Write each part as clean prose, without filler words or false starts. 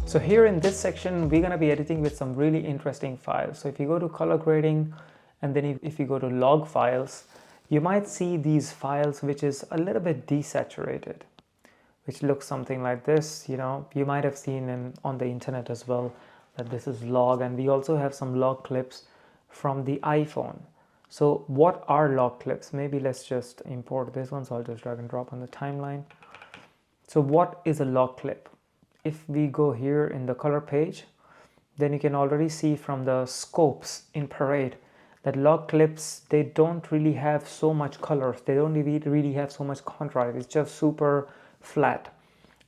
So here in this section, we're going to be editing with some really interesting files. So if you go to color grading and then if you go to log files, you might see these files which is a little bit desaturated, which looks something like this. You know, you might have seen on the internet as well that this is log, and we also have some log clips from the iPhone. So what are log clips? Maybe let's just import this one. So I'll just drag and drop on the timeline. So what is a log clip? If we go here in the color page, then you can already see from the scopes in Parade that log clips, they don't really have so much colors. They don't really have so much contrast. It's just super flat.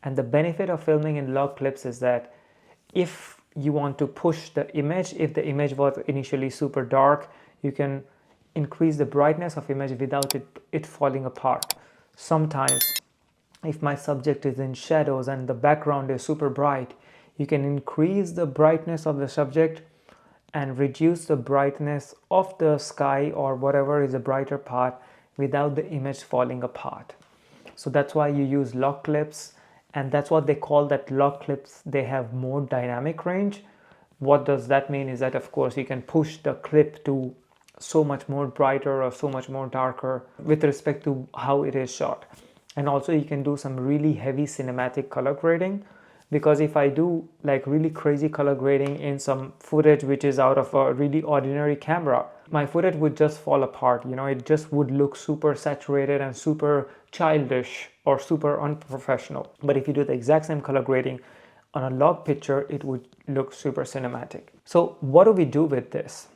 And the benefit of filming in log clips is that if you want to push the image, if the image was initially super dark, you can increase the brightness of image without it falling apart. Sometimes if my subject is in shadows and the background is super bright, you can increase the brightness of the subject and reduce the brightness of the sky or whatever is a brighter part without the image falling apart. So that's why you use log clips, and that's what they call that log clips. They have more dynamic range. What does that mean is that of course you can push the clip to so much more brighter or so much more darker with respect to how it is shot. And also you can do some really heavy cinematic color grading, because if I do like really crazy color grading in some footage which is out of a really ordinary camera, my footage would just fall apart. You know, it just would look super saturated and super childish or super unprofessional. But if you do the exact same color grading on a log picture, it would look super cinematic. So what do we do with this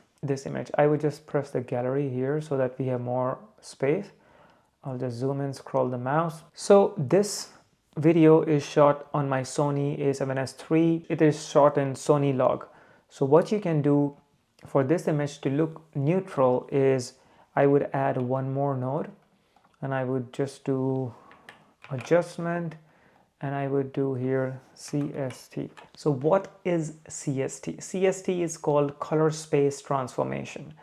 image? I would just press the gallery here so that we have more space. I'll just zoom in, scroll the mouse. So this video is shot on my Sony a7S III. It is shot in Sony log. So what you can do for this image to look neutral is I would add one more node, and I would just do adjustment, and I would do here CST. So what is CST? CST is called color space transformation.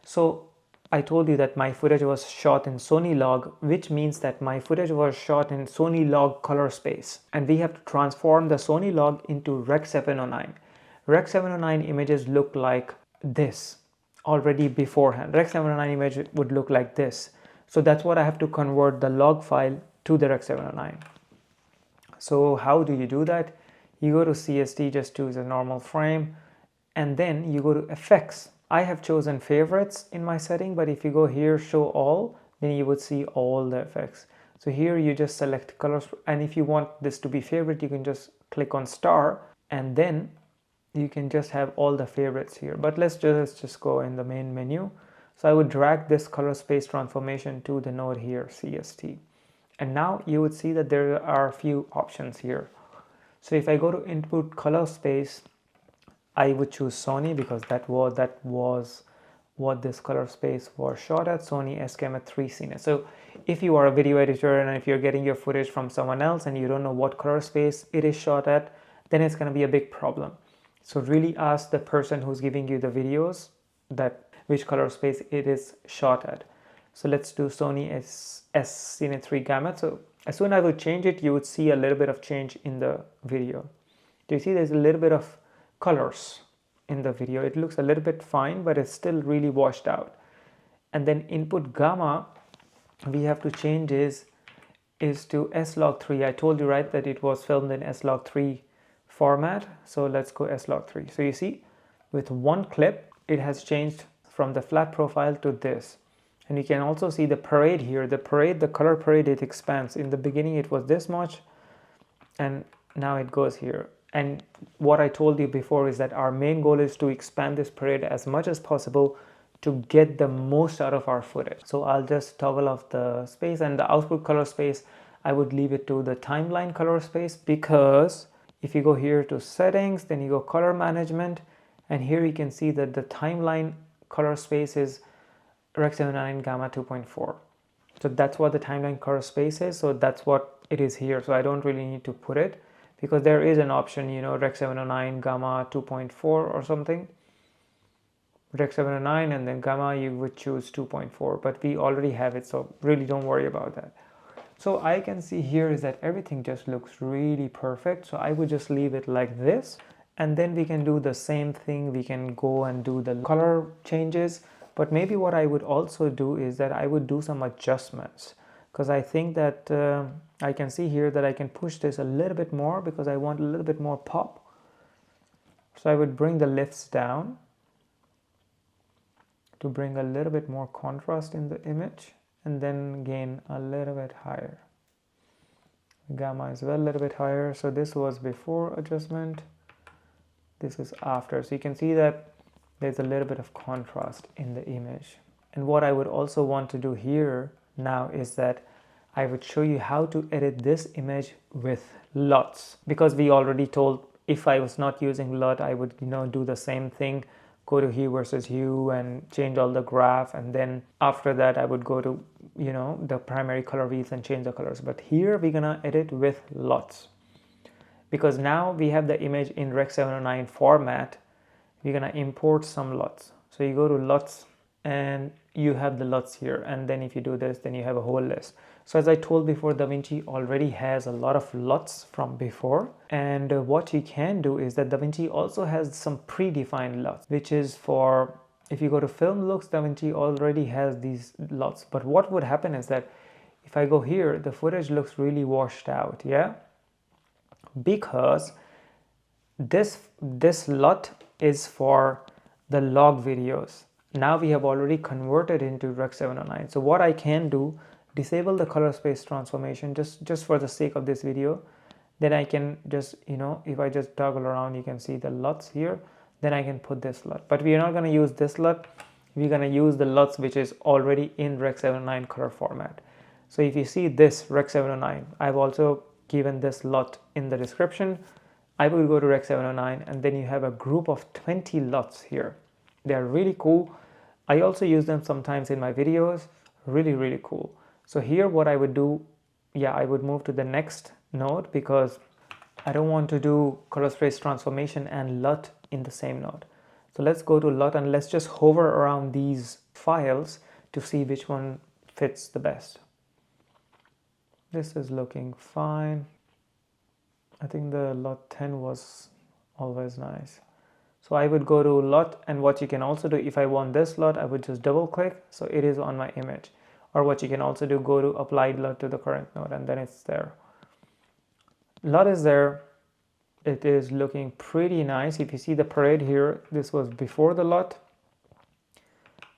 So I told you that my footage was shot in Sony log, which means that my footage was shot in Sony log color space, and we have to transform the Sony log into Rec 709. Rec 709 images look like this already beforehand. Rec 709 image would look like this. So that's what I have to convert the log file to the Rec 709. So how do you do that? You go to CST, just choose a normal frame, and then you go to effects. I have chosen favorites in my setting, but if you go here, show all, then you would see all the effects. So here you just select colors, and if you want this to be favorite, you can just click on star, and then you can just have all the favorites here. But let's just go in the main menu. So I would drag this color space transformation to the node here, CST. And now you would see that there are a few options here. So if I go to input color space, I would choose Sony because that was what this color space was shot at, Sony a3 Cine. So if you are a video editor and if you're getting your footage from someone else and you don't know what color space it is shot at, then it's going to be a big problem. So really ask the person who's giving you the videos that which color space it is shot at. So let's do Sony Cine 3 Gamma. So as soon as I would change it, you would see a little bit of change in the video. Do you see there's a little bit of colors in the video? It looks a little bit fine, but it's still really washed out. And then input gamma, we have to change is to S-Log3. I told you, right, that it was filmed in S-Log3 format. So let's go S-Log3. So you see, with one clip, it has changed from the flat profile to this. And you can also see the parade here. The color parade, it expands. In the beginning, it was this much, and now it goes here. And what I told you before is that our main goal is to expand this parade as much as possible to get the most out of our footage. So I'll just toggle off the space, and the output color space, I would leave it to the timeline color space, because if you go here to settings, then you go color management, and here you can see that the timeline color space is Rec 709 Gamma 2.4. So that's what the timeline color space is. So that's what it is here. So I don't really need to put it, because there is an option, you know, Rec 709 Gamma 2.4 or something. Rec 709 and then Gamma, you would choose 2.4, but we already have it, so really don't worry about that. So I can see here is that everything just looks really perfect. So I would just leave it like this, and then we can do the same thing. We can go and do the color changes, but maybe what I would also do is that I would do some adjustments, because I think that I can see here that I can push this a little bit more because I want a little bit more pop. So I would bring the lifts down to bring a little bit more contrast in the image, and then gain a little bit higher. Gamma as well a little bit higher. So this was before adjustment, this is after. So you can see that there's a little bit of contrast in the image. And what I would also want to do here now is that I would show you how to edit this image with LUTs, because we already told if I was not using LUT, I would do the same thing, go to hue versus hue and change all the graph, and then after that I would go to the primary color wheels and change the colors. But here we're gonna edit with LUTs, because now we have the image in Rec 709 format. We're gonna import some LUTs. So you go to LUTs and you have the LUTs here, and then if you do this, then you have a whole list. So as I told before, DaVinci already has a lot of LUTs from before, and what you can do is that DaVinci also has some predefined LUTs, which is for, if you go to film looks, DaVinci already has these LUTs. But what would happen is that if I go here, the footage looks really washed out, yeah, because this LUT is for the log videos. Now we have already converted into Rec 709. So what I can do, disable the color space transformation just for the sake of this video. Then I can just, if I just toggle around, you can see the LUTs here. Then I can put this LUT. But we are not going to use this LUT. We're going to use the LUTs which is already in Rec 709 color format. So if you see this Rec 709, I've also given this LUT in the description. I will go to Rec 709, and then you have a group of 20 LUTs here. They are really cool. I also use them sometimes in my videos. Really cool. So here what I would do, I would move to the next node, because I don't want to do color space transformation and LUT in the same node. So let's go to LUT and let's just hover around these files to see which one fits the best. This is looking fine. I think the LUT 10 was always nice. So I would go to LUT, and what you can also do, if I want this LUT, I would just double click, so it is on my image. Or what you can also do, go to applied LUT to the current node, and then it's there. LUT is there. It is looking pretty nice. If you see the parade here, this was before the LUT.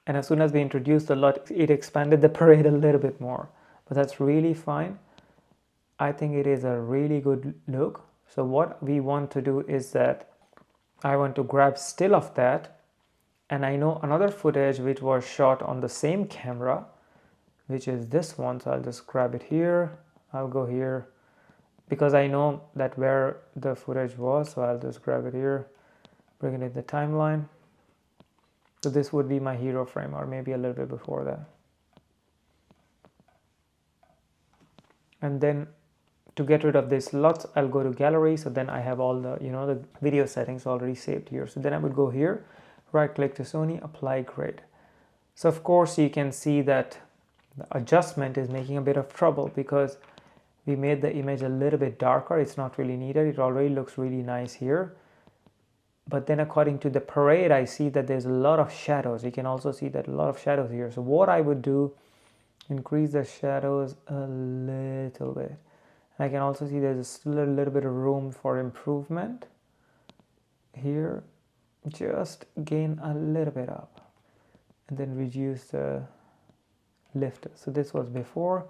And as soon as we introduced the LUT, it expanded the parade a little bit more. But that's really fine. I think it is a really good look. So what we want to do is that I want to grab still of that, and I know another footage which was shot on the same camera, which is this one. So I'll just grab it here. I'll go here because I know that where the footage was. So I'll just grab it here, bring it in the timeline. So this would be my hero frame, or maybe a little bit before that. And then to get rid of this LUTs, I'll go to gallery. So then I have all the, the video settings already saved here. So then I would go here, right click to Sony, apply grade. So of course you can see that the adjustment is making a bit of trouble because we made the image a little bit darker. It's not really needed. It already looks really nice here. But then according to the parade, I see that there's a lot of shadows. You can also see that a lot of shadows here. So what I would do, increase the shadows a little bit. I can also see there's still a little bit of room for improvement here. Just gain a little bit up and then reduce the lift. So this was before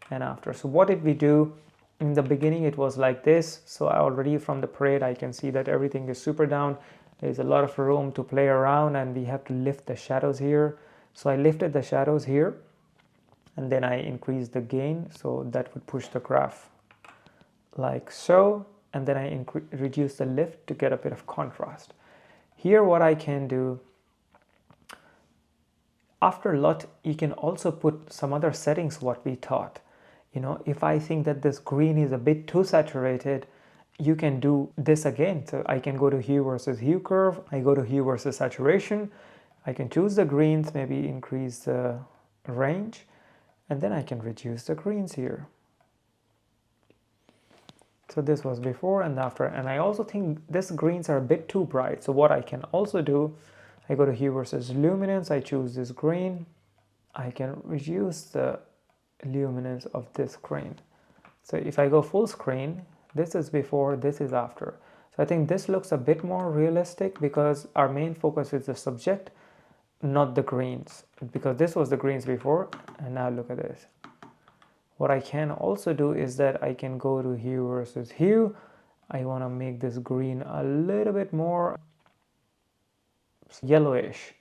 and after. So what did we do? In the beginning it was like this. So I already from the parade I can see that everything is super down. There's a lot of room to play around, and we have to lift the shadows here. So I lifted the shadows here, and then I increased the gain, so that would push the graph like so, and then I reduce the lift to get a bit of contrast. Here what I can do, after LUT you can also put some other settings what we taught. If I think that this green is a bit too saturated, you can do this again. So I can go to hue versus hue curve, I go to hue versus saturation, I can choose the greens, maybe increase the range, and then I can reduce the greens here. So this was before and after. And I also think these greens are a bit too bright. So what I can also do, I go to hue versus luminance, I choose this green. I can reduce the luminance of this green. So if I go full screen, this is before, this is after. So I think this looks a bit more realistic because our main focus is the subject, not the greens. Because this was the greens before, and now look at this. What I can also do is that I can go to hue versus hue. I want to make this green a little bit more yellowish.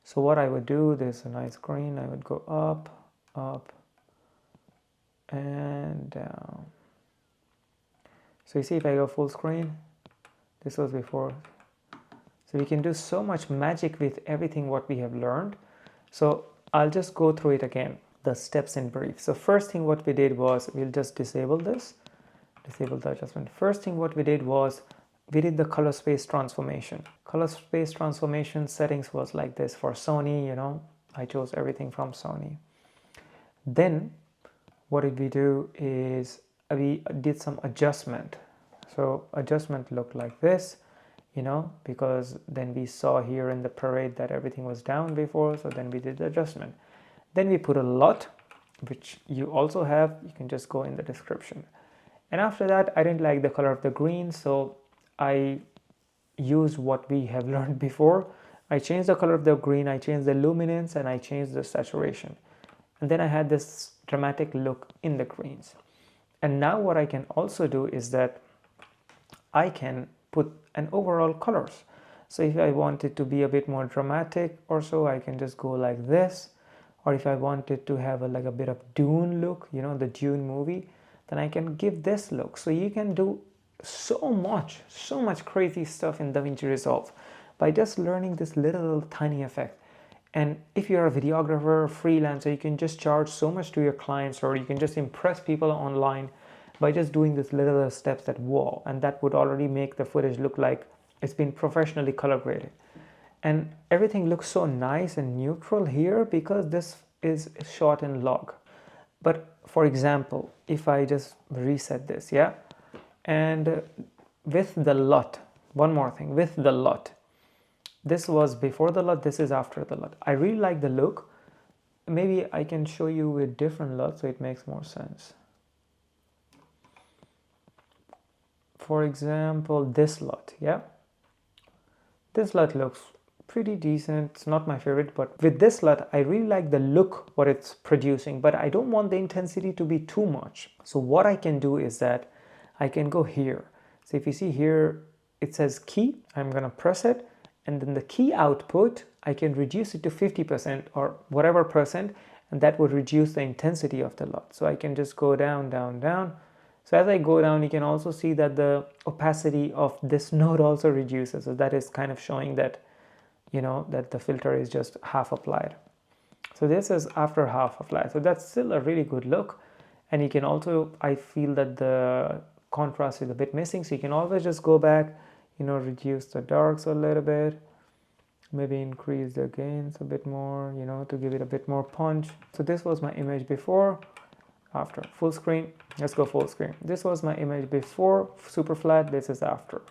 So what I would do, there's a nice green, I would go up, up, and down. So you see if I go full screen, this was before. So we can do so much magic with everything what we have learned. So I'll just go through it again, the steps in brief. So first thing what we did was, we'll just disable this, disable the adjustment. First thing what we did was, we did the color space transformation. Color space transformation settings was like this for Sony, you know, I chose everything from Sony. Then what did we do is we did some adjustment. So adjustment looked like this, you know, because then we saw here in the parade that everything was down before, so then we did the adjustment. Then we put a LUT, which you also have, you can just go in the description. And after that, I didn't like the color of the green, so I used what we have learned before. I changed the color of the green, I changed the luminance, and I changed the saturation. And then I had this dramatic look in the greens. And now what I can also do is that I can put an overall colors. So if I want it to be a bit more dramatic or so, I can just go like this. Or if I wanted to have like a bit of Dune look, you know, the Dune movie, then I can give this look. So you can do so much crazy stuff in DaVinci Resolve by just learning this little tiny effect. And if you're a videographer, freelancer, you can just charge so much to your clients, or you can just impress people online by just doing this little steps that wow, and that would already make the footage look like it's been professionally color graded. And everything looks so nice and neutral here because this is shot in log. But for example, if I just reset this, yeah, and with the LUT, one more thing, with the LUT, this was before the LUT, this is after the LUT. I really like the look. Maybe I can show you with different LUT so it makes more sense. For example, this LUT, yeah, this LUT looks pretty decent. It's not my favorite, but with this LUT, I really like the look what it's producing, but I don't want the intensity to be too much. So what I can do is that I can go here. So if you see here, it says key, I'm gonna press it, and then the key output, I can reduce it to 50% or whatever percent, and that would reduce the intensity of the LUT. So I can just go down, down, down. So as I go down, you can also see that the opacity of this node also reduces. So that is kind of showing that, you know, that the filter is just half applied. So this is after half applied. So that's still a really good look. And you can also, I feel that the contrast is a bit missing. So you can always just go back, you know, reduce the darks a little bit, maybe increase the gains a bit more, you know, to give it a bit more punch. So this was my image before, after. Full screen, let's go full screen. This was my image before, super flat, this is after.